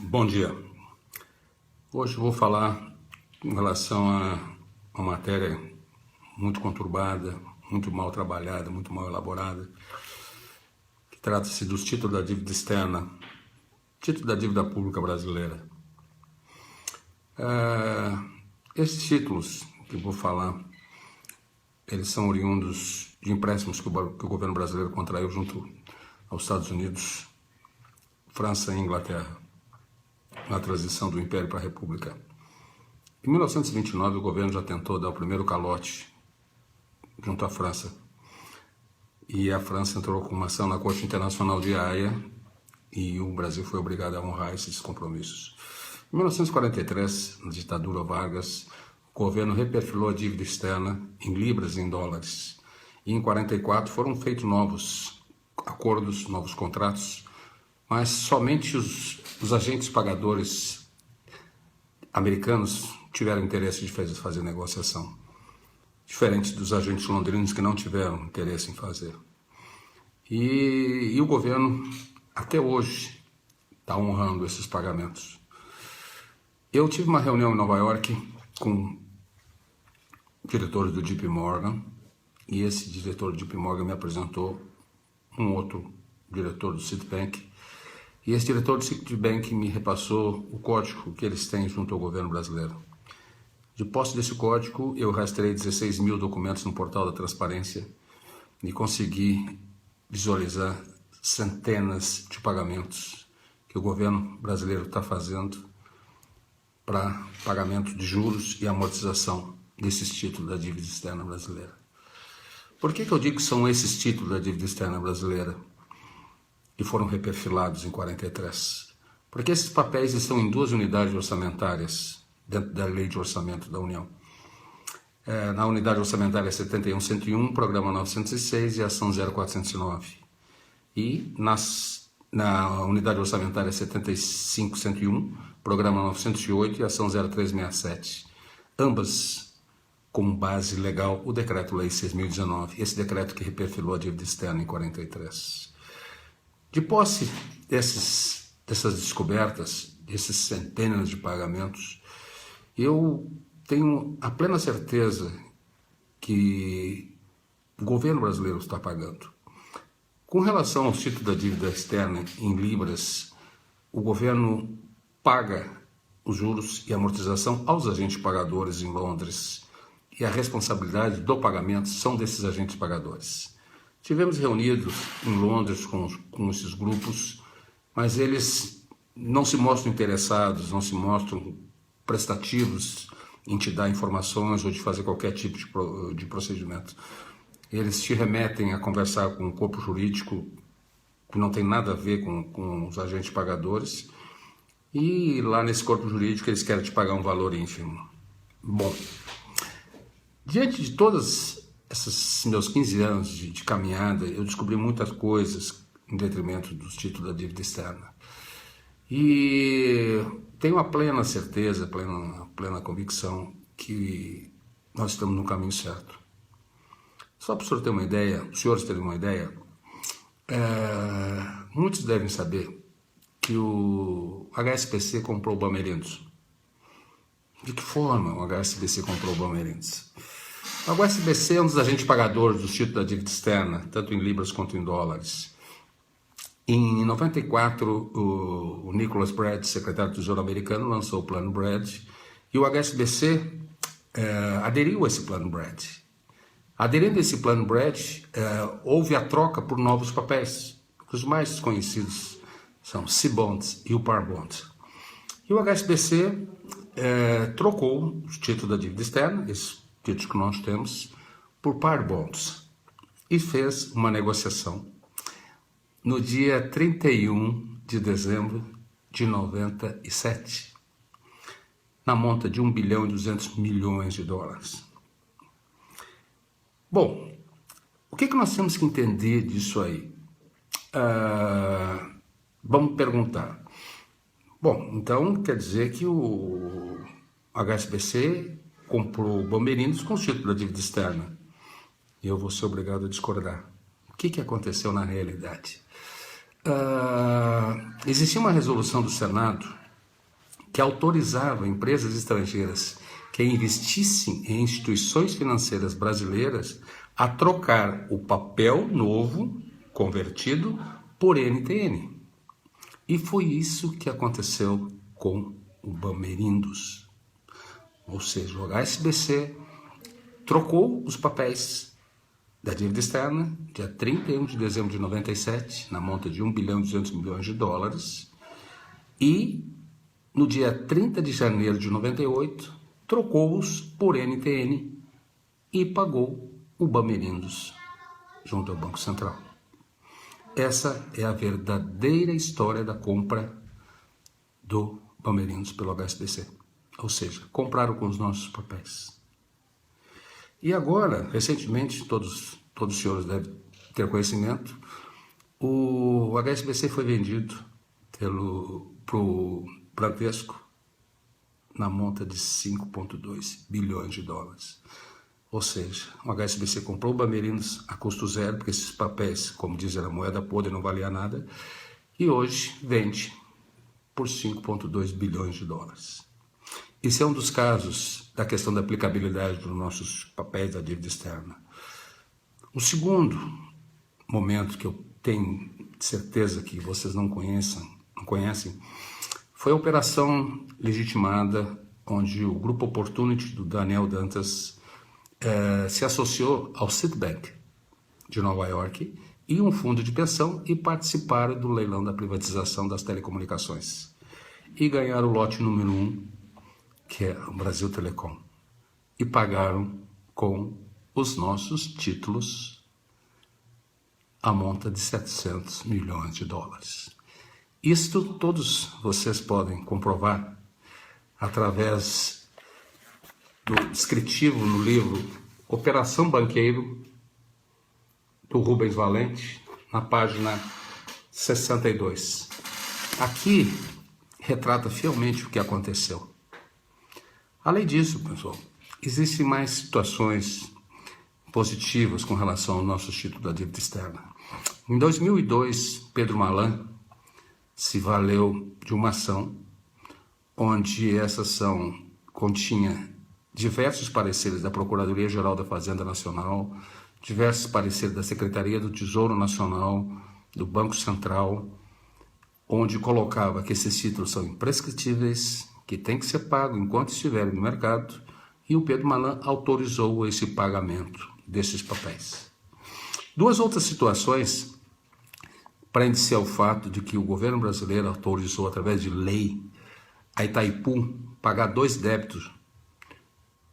Bom dia. Hoje eu vou falar em relação a uma matéria muito conturbada, muito mal trabalhada, muito mal elaborada, que trata-se dos títulos da dívida externa, título da dívida pública brasileira. Esses títulos que eu vou falar, eles são oriundos de empréstimos que o governo brasileiro contraiu junto aos Estados Unidos, França e Inglaterra, na transição do Império para a República. Em 1929, o governo já tentou dar o primeiro calote junto à França. E a França entrou com uma ação na Corte Internacional de Haia e o Brasil foi obrigado a honrar esses compromissos. Em 1943, na ditadura Vargas, o governo reperfilou a dívida externa em libras e em dólares. E em 1944 foram feitos novos acordos, novos contratos, mas somente os agentes pagadores americanos tiveram interesse de fazer negociação, diferente dos agentes londrinos que não tiveram interesse em fazer. E o governo, até hoje, está honrando esses pagamentos. Eu tive uma reunião em Nova York com diretores do JP Morgan, e esse diretor do JP Morgan me apresentou um outro diretor do Citibank, e esse diretor do Citibank me repassou o código que eles têm junto ao governo brasileiro. De posse desse código, eu rastreei 16 mil documentos no portal da transparência e consegui visualizar centenas de pagamentos que o governo brasileiro está fazendo para pagamento de juros e amortização desses títulos da dívida externa brasileira. Por que eu digo que são esses títulos da dívida externa brasileira que foram reperfilados em 43? Porque esses papéis estão em duas unidades orçamentárias dentro da Lei de Orçamento da União. Na unidade orçamentária 71.101, Programa 906 e Ação 0409. E na unidade orçamentária 75.101, Programa 908 e Ação 0367. Ambas como base legal o Decreto-Lei 6.019, esse decreto que reperfilou a dívida externa em 43. De posse dessas descobertas, desses centenas de pagamentos, eu tenho a plena certeza que o governo brasileiro está pagando. Com relação aos títulos da dívida externa em libras, o governo paga os juros e amortização aos agentes pagadores em Londres, e a responsabilidade do pagamento são desses agentes pagadores. Tivemos reunidos em Londres com esses grupos, mas eles não se mostram interessados, não se mostram prestativos em te dar informações ou de fazer qualquer tipo de procedimento. Eles te remetem a conversar com um corpo jurídico que não tem nada a ver com os agentes pagadores, e lá nesse corpo jurídico eles querem te pagar um valor ínfimo. Bom, diante de todas esses meus 15 anos de caminhada, eu descobri muitas coisas em detrimento dos títulos da dívida externa. E tenho a plena certeza, plena convicção que nós estamos no caminho certo. Só para os senhores terem uma ideia, muitos devem saber que o HSBC comprou o Bamerindos. De que forma o HSBC comprou o Bamerindos? O HSBC é um dos agentes pagadores dos títulos da dívida externa, tanto em libras quanto em dólares. Em 94, o Nicholas Brad, secretário do Tesouro americano, lançou o Plano Brad, e o HSBC aderiu a esse Plano Brad. Aderindo a esse Plano Brad, houve a troca por novos papéis. Os mais conhecidos são C-Bonds e o Par Bond. E o HSBC trocou os títulos da dívida externa, esses títulos que nós temos, por Par Bonds, e fez uma negociação no dia 31 de dezembro de 97, na monta de 1 bilhão e 200 milhões de dólares. Bom, o que nós temos que entender disso aí? Vamos perguntar. Bom, então quer dizer que o HSBC comprou o Bamerindos com o título da dívida externa. E eu vou ser obrigado a discordar. O que aconteceu na realidade? Existia uma resolução do Senado que autorizava empresas estrangeiras que investissem em instituições financeiras brasileiras a trocar o papel novo, convertido, por NTN. E foi isso que aconteceu com o Bamerindos. Ou seja, o HSBC trocou os papéis da dívida externa, dia 31 de dezembro de 97, na monta de 1 bilhão e 200 milhões de dólares, e no dia 30 de janeiro de 98, trocou-os por NTN e pagou o Bamerindos junto ao Banco Central. Essa é a verdadeira história da compra do Bamerindos pelo HSBC. Ou seja, compraram com os nossos papéis. E agora, recentemente, todos os senhores devem ter conhecimento, o HSBC foi vendido para o Bradesco na monta de 5,2 bilhões de dólares. Ou seja, o HSBC comprou o Bamerindos a custo zero, porque esses papéis, como diz, era moeda podre, não valia nada, e hoje vende por 5,2 bilhões de dólares. Esse é um dos casos da questão da aplicabilidade dos nossos papéis da dívida externa. O segundo momento que eu tenho certeza que vocês não conhecem, foi a operação legitimada onde o Grupo Opportunity do Daniel Dantas se associou ao Citibank de Nova York e um fundo de pensão e participaram do leilão da privatização das telecomunicações. E ganharam o lote número 1, que é o Brasil Telecom, e pagaram com os nossos títulos a monta de 700 milhões de dólares. Isto todos vocês podem comprovar através do descritivo no livro Operação Banqueiro, do Rubens Valente, na página 62. Aqui retrata fielmente o que aconteceu. Além disso, pessoal, existem mais situações positivas com relação ao nosso título da dívida externa. Em 2002, Pedro Malan se valeu de uma ação onde essa ação continha diversos pareceres da Procuradoria-Geral da Fazenda Nacional, diversos pareceres da Secretaria do Tesouro Nacional, do Banco Central, onde colocava que esses títulos são imprescritíveis, que tem que ser pago enquanto estiverem no mercado, e o Pedro Malan autorizou esse pagamento desses papéis. Duas outras situações prende-se ao fato de que o governo brasileiro autorizou, através de lei, a Itaipu pagar 2 débitos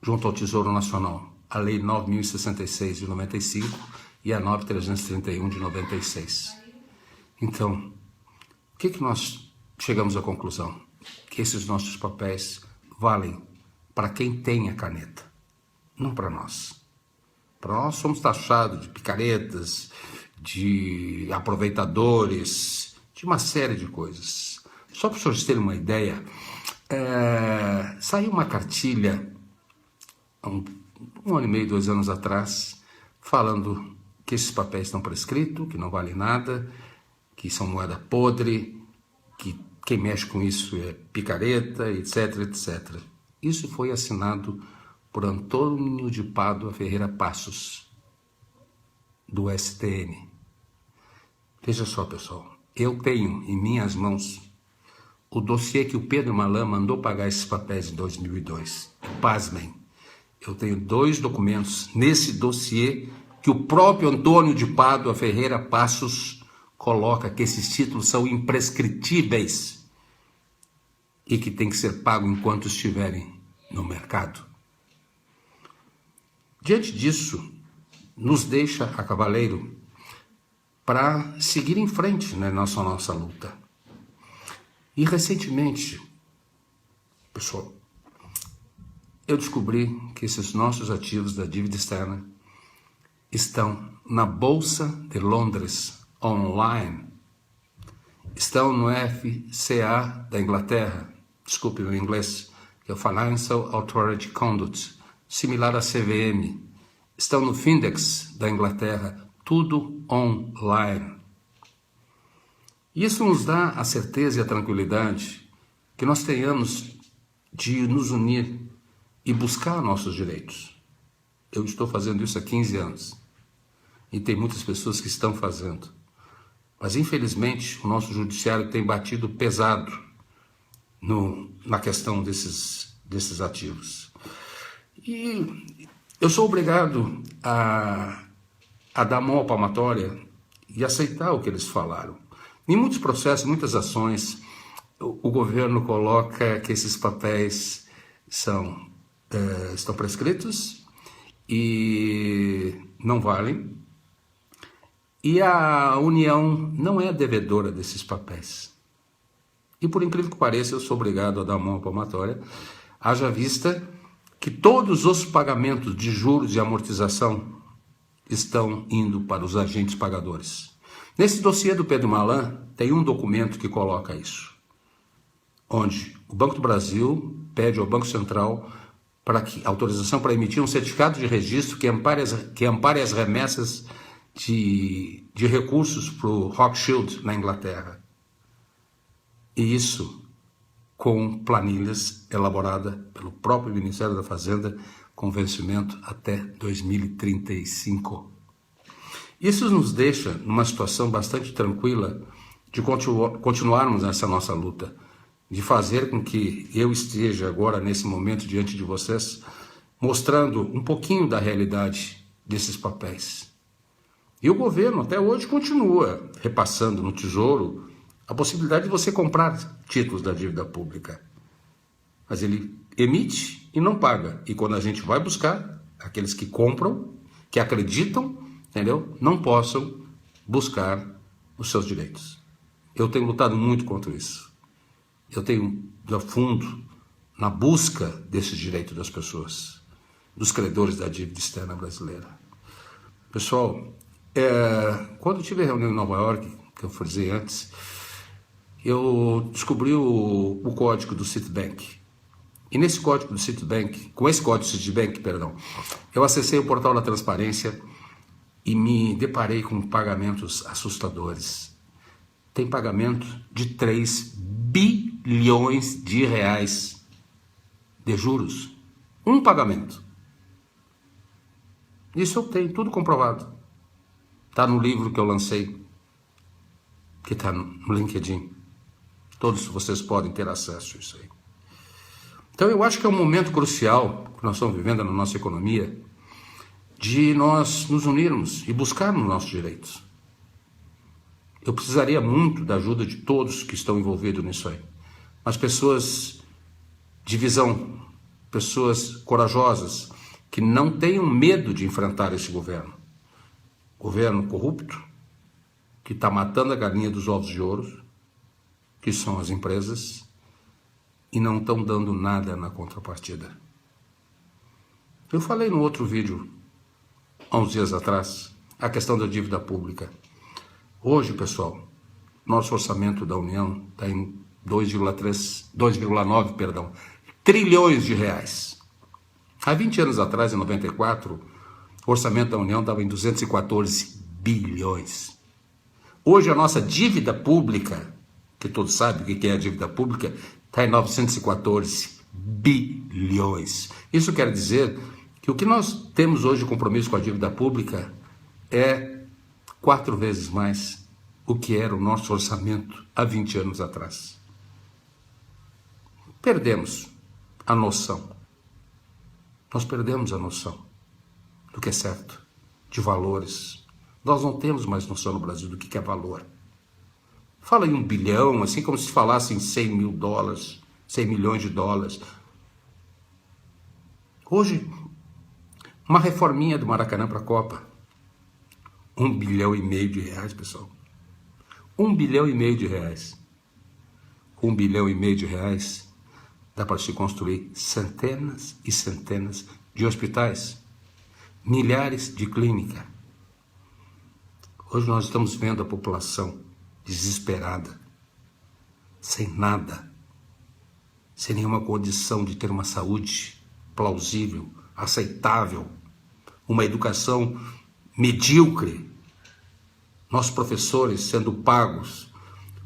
junto ao Tesouro Nacional, a Lei 9.066 de 95 e a 9.331 de 96. Então, o que nós chegamos à conclusão? Que esses nossos papéis valem para quem tem a caneta, não para nós. Para nós somos taxados de picaretas, de aproveitadores, de uma série de coisas. Só para os senhores terem uma ideia, saiu uma cartilha há um ano e meio, 2 anos atrás, falando que esses papéis estão prescritos, que não valem nada, que são moeda podre, que quem mexe com isso é picareta, etc, etc. Isso foi assinado por Antônio de Pádua Ferreira Passos, do STN. Veja só, pessoal, eu tenho em minhas mãos o dossiê que o Pedro Malan mandou pagar esses papéis em 2002. Pasmem, eu tenho 2 documentos nesse dossiê que o próprio Antônio de Pádua Ferreira Passos coloca que esses títulos são imprescritíveis e que tem que ser pago enquanto estiverem no mercado. Diante disso, nos deixa a cavaleiro para seguir em frente na nossa luta. E recentemente, pessoal, eu descobri que esses nossos ativos da dívida externa estão na Bolsa de Londres online, estão no FCA da Inglaterra, desculpe o inglês, que é o Financial Authority Conduct, similar à CVM, estão no Findex da Inglaterra, tudo online. Isso nos dá a certeza e a tranquilidade que nós tenhamos de nos unir e buscar nossos direitos. Eu estou fazendo isso há 15 anos e tem muitas pessoas que estão fazendo. Mas, infelizmente, o nosso judiciário tem batido pesado na questão desses ativos. E eu sou obrigado a dar mão à palmatória e aceitar o que eles falaram. Em muitos processos, muitas ações, o governo coloca que esses papéis estão prescritos e não valem. E a União não é devedora desses papéis. E por incrível que pareça, eu sou obrigado a dar mão à palmatória, haja vista que todos os pagamentos de juros e amortização estão indo para os agentes pagadores. Nesse dossiê do Pedro Malan, tem um documento que coloca isso, onde o Banco do Brasil pede ao Banco Central autorização para emitir um certificado de registro que ampare as remessas de recursos para o Rothschild na Inglaterra. E isso com planilhas elaboradas pelo próprio Ministério da Fazenda, com vencimento até 2035. Isso nos deixa numa situação bastante tranquila de continuarmos nessa nossa luta, de fazer com que eu esteja agora, nesse momento, diante de vocês, mostrando um pouquinho da realidade desses papéis. E o governo até hoje continua repassando no Tesouro a possibilidade de você comprar títulos da dívida pública. Mas ele emite e não paga. E quando a gente vai buscar, aqueles que compram, que acreditam, entendeu? Não possam buscar os seus direitos. Eu tenho lutado muito contra isso. Eu tenho ido a fundo na busca desses direitos das pessoas, dos credores da dívida externa brasileira. Pessoal, quando eu tive a reunião em Nova York, que eu frisei antes, eu descobri o código do Citibank. E nesse código do Citibank, com esse código do Citibank, eu acessei o portal da transparência e me deparei com pagamentos assustadores. Tem pagamento de 3 bilhões de reais de juros. Um pagamento. Isso eu tenho tudo comprovado. Está no livro que eu lancei, que está no LinkedIn. Todos vocês podem ter acesso a isso aí. Então eu acho que é um momento crucial que nós estamos vivendo na nossa economia de nós nos unirmos e buscarmos nossos direitos. Eu precisaria muito da ajuda de todos que estão envolvidos nisso aí. As pessoas de visão, pessoas corajosas, que não tenham medo de enfrentar esse governo. Governo corrupto, que está matando a galinha dos ovos de ouro, que são as empresas, e não estão dando nada na contrapartida. Eu falei no outro vídeo, há uns dias atrás, a questão da dívida pública. Hoje, pessoal, nosso orçamento da União está em 2,9 trilhões de reais. Há 20 anos atrás, em 94, o orçamento da União estava em 214 bilhões. Hoje a nossa dívida pública, que todos sabem o que é a dívida pública, está em 914 bilhões. Isso quer dizer que o que nós temos hoje de compromisso com a dívida pública é 4 vezes mais o que era o nosso orçamento há 20 anos atrás. Perdemos a noção. Nós perdemos a noção do que é certo, de valores. Nós não temos mais noção no Brasil do que é valor. Fala em 1 bilhão, assim como se falasse em 100 mil dólares, 100 milhões de dólares. Hoje, uma reforminha do Maracanã para a Copa. 1,5 bilhão de reais, pessoal. 1,5 bilhão de reais. 1,5 bilhão de reais dá para se construir centenas e centenas de hospitais, milhares de clínicas. Hoje nós estamos vendo a população desesperada, sem nada, sem nenhuma condição de ter uma saúde plausível, aceitável, uma educação medíocre, nossos professores sendo pagos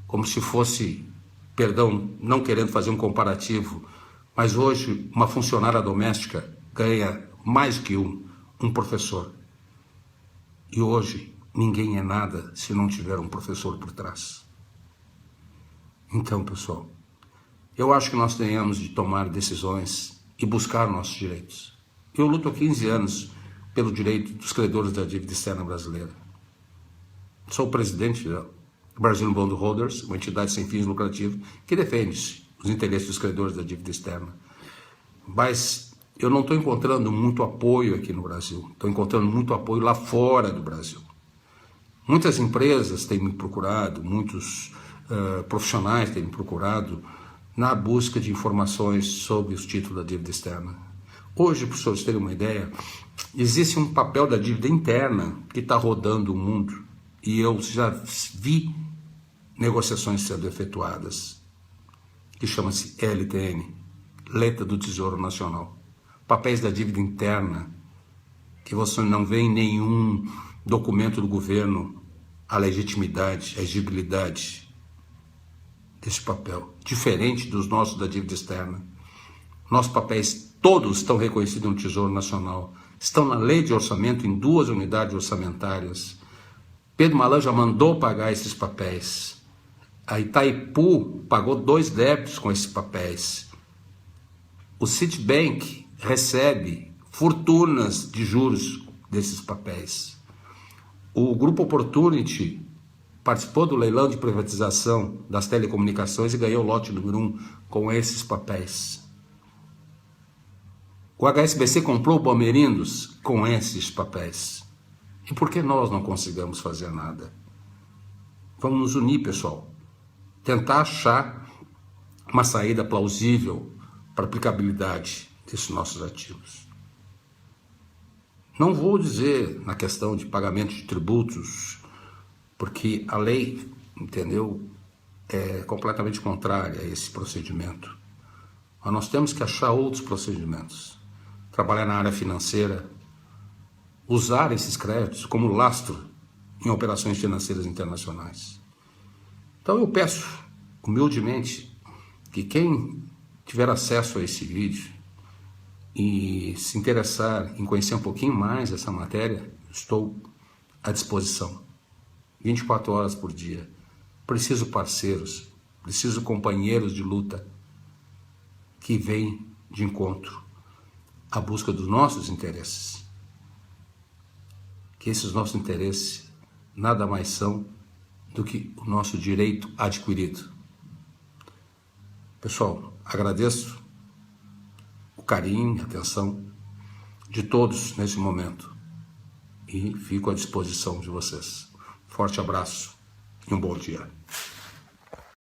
como se fosse perdão, não querendo fazer um comparativo, mas hoje uma funcionária doméstica ganha mais que um professor. E hoje ninguém é nada se não tiver um professor por trás. Então, pessoal, eu acho que nós tenhamos de tomar decisões e buscar nossos direitos. Eu luto há 15 anos pelo direito dos credores da dívida externa brasileira. Sou o presidente da Brazilian Bondholders, uma entidade sem fins lucrativos que defende os interesses dos credores da dívida externa. Mas eu não estou encontrando muito apoio aqui no Brasil, estou encontrando muito apoio lá fora do Brasil. Muitas empresas têm me procurado, muitos profissionais têm me procurado na busca de informações sobre os títulos da dívida externa. Hoje, para os senhores terem uma ideia, existe um papel da dívida interna que está rodando o mundo e eu já vi negociações sendo efetuadas, que chama-se LTN, Letra do Tesouro Nacional. Papéis da dívida interna, que você não vê em nenhum documento do governo a legitimidade, a exigibilidade desse papel, diferente dos nossos da dívida externa. Nossos papéis todos estão reconhecidos no Tesouro Nacional, estão na lei de orçamento em 2 unidades orçamentárias. Pedro Malan já mandou pagar esses papéis. A Itaipu pagou 2 débitos com esses papéis. O Citibank recebe fortunas de juros desses papéis. O Grupo Opportunity participou do leilão de privatização das telecomunicações e ganhou o lote número 1 com esses papéis. O HSBC comprou o Bamerindos com esses papéis. E por que nós não conseguimos fazer nada? Vamos nos unir, pessoal. Tentar achar uma saída plausível para a aplicabilidade desses nossos ativos. Não vou dizer na questão de pagamento de tributos, porque a lei, entendeu, é completamente contrária a esse procedimento. Mas nós temos que achar outros procedimentos. Trabalhar na área financeira, usar esses créditos como lastro em operações financeiras internacionais. Então eu peço, humildemente, que quem tiver acesso a esse vídeo e se interessar em conhecer um pouquinho mais essa matéria, estou à disposição. 24 horas por dia. Preciso parceiros, preciso companheiros de luta que vêm de encontro à busca dos nossos interesses. Que esses nossos interesses nada mais são do que o nosso direito adquirido. Pessoal, agradeço o carinho e a atenção de todos nesse momento e fico à disposição de vocês. Forte abraço e um bom dia.